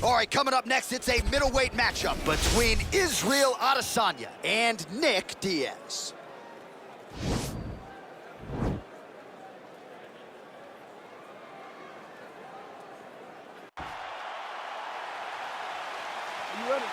All right, coming up next, it's a middleweight matchup between Israel Adesanya and Nick Diaz. Are you ready?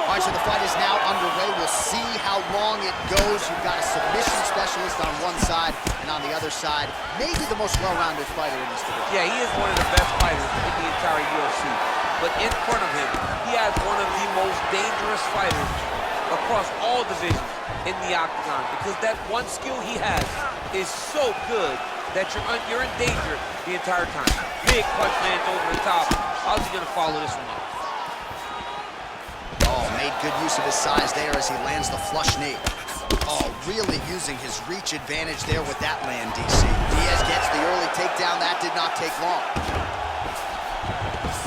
All right, so the fight is now underway. We'll see how long it goes. You've got a submission specialist on one side, and on the other side, maybe the most well-rounded fighter in this division. Yeah, he is one of the best fighters in the entire UFC. But in front of him, he has one of the most dangerous fighters across all divisions in the octagon, because that one skill he has is so good that you're in danger the entire time. Big punch lands over the top. How's he gonna follow this one up? Oh, made good use of his size there as he lands the flush knee. Oh, really using his reach advantage there with that land, DC. Diaz gets the early takedown. That did not take long.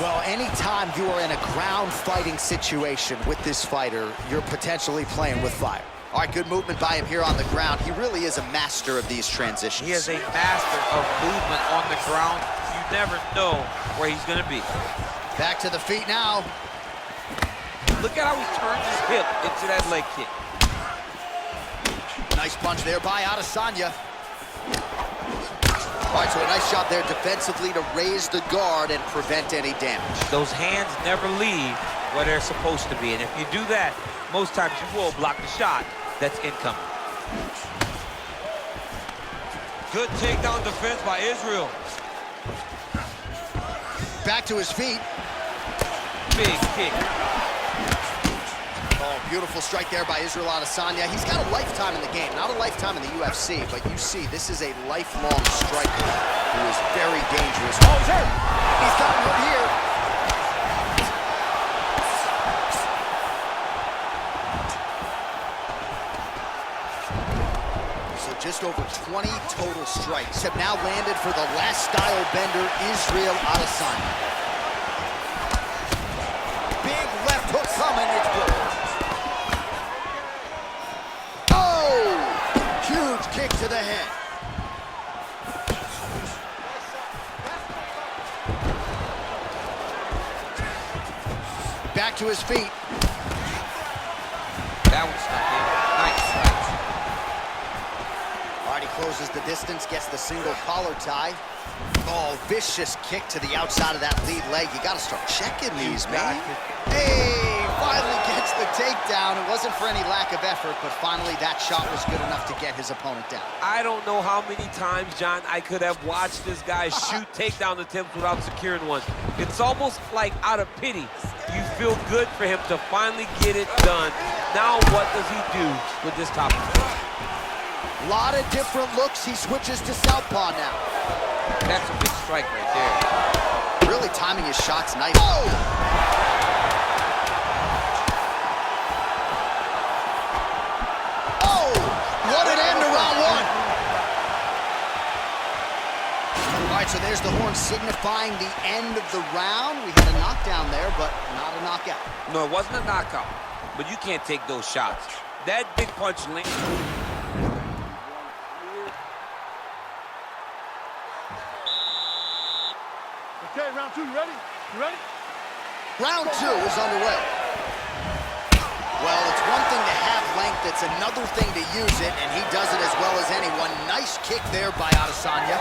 Well, anytime you are in a ground fighting situation with this fighter, you're potentially playing with fire. All right, good movement by him here on the ground. He really is a master of these transitions. He is a master of movement on the ground. You never know where he's gonna be. Back to the feet now. Look at how he turns his hip into that leg kick. Nice punch there by Adesanya. All right, so a nice job there defensively to raise the guard and prevent any damage. Those hands never leave where they're supposed to be, and if you do that, most times you will block the shot that's incoming. Good takedown defense by Israel. Back to his feet. Big kick. Oh, beautiful strike there by Israel Adesanya. He's got a lifetime in the game, not a lifetime in the UFC, but you see, this is a lifelong striker who is very dangerous. Oh, he's hurt. He's got him here. So just over 20 total strikes have now landed for the last style bender, Israel Adesanya. Big left hook coming, it's blocked. Huge kick to the head. Back to his feet. That one's stuck in. Nice. All right, he closes the distance, gets the single collar tie. Oh, vicious kick to the outside of that lead leg. You got to start checking these, man. Hey, finally gets the takedown. It wasn't for any lack of effort, but finally that shot was good enough to get his opponent down. I don't know how many times, John, I could have watched this guy shoot takedown attempts without securing one. It's almost like out of pity. You feel good for him to finally get it done. Now what does he do with this top defense? A lot of different looks. He switches to southpaw now. That's a big strike right there. Really timing his shots nice. Oh! Oh! What an end to round one! All right, so there's the horn signifying the end of the round. We had a knockdown there, but not a knockout. No, it wasn't a knockout, but you can't take those shots. That big punch linked. Okay, round two, you ready? You ready? Round two is underway. Well, it's one thing to have length, it's another thing to use it, and he does it as well as anyone. Nice kick there by Adesanya.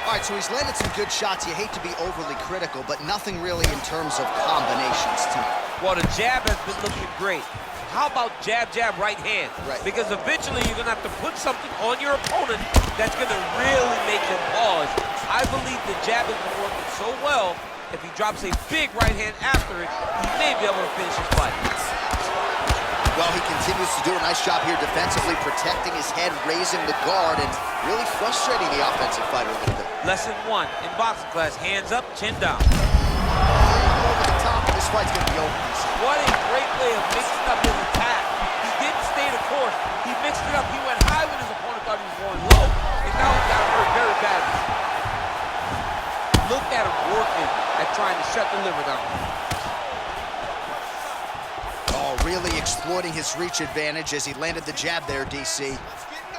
All right, so he's landed some good shots. You hate to be overly critical, but nothing really in terms of combinations tonight. Well, the jab has been looking great. How about jab, jab, right hand? Right. Because eventually you're gonna have to put something on your opponent that's gonna really make him pause. I believe the jab has been working so well, if he drops a big right hand after it, he may be able to finish his fight. Well, he continues to do a nice job here defensively, protecting his head, raising the guard, and really frustrating the offensive fighter a little bit. Lesson one in boxing class, hands up, chin down. Over the top, this fight's gonna be over. What a great way of mixing up his attack. He didn't stay the course. He mixed it up. He went high when his opponent thought he was going low, and now he got hurt very badly. Look at him working at trying to shut the liver down. Oh, really exploiting his reach advantage as he landed the jab there, DC.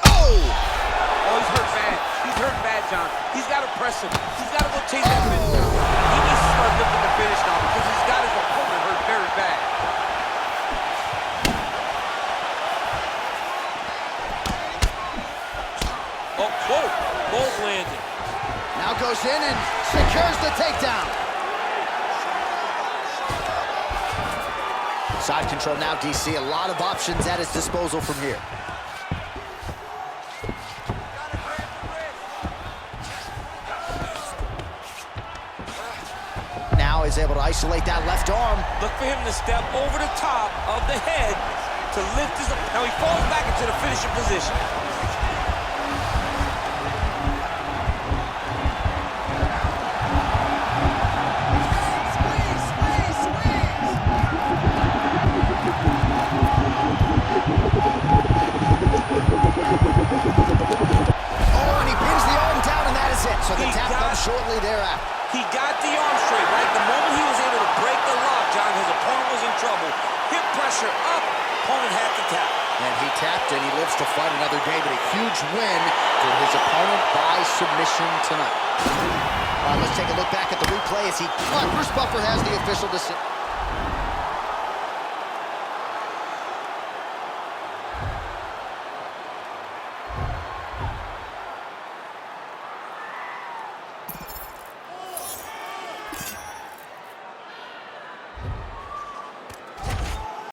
Oh! Oh, he's hurt bad. He's hurt bad, John. He's got to press him. He's got to go chase that finish now. He needs to start looking to finish now because he's got his opponent hurt very bad. Oh, whoa. Both landed. Now goes in and secures the takedown. Side control now, DC. A lot of options at his disposal from here. Now is able to isolate that left arm. Look for him to step over the top of the head to lift his... Now he falls back into the finishing position. Shortly thereafter. He got the arm straight, right? The moment he was able to break the lock, John, his opponent was in trouble. Hip pressure up, opponent had to tap. And he tapped and he lives to fight another day, but a huge win for his opponent by submission tonight. All right, let's take a look back at the replay as he... Bruce Buffer has the official decision.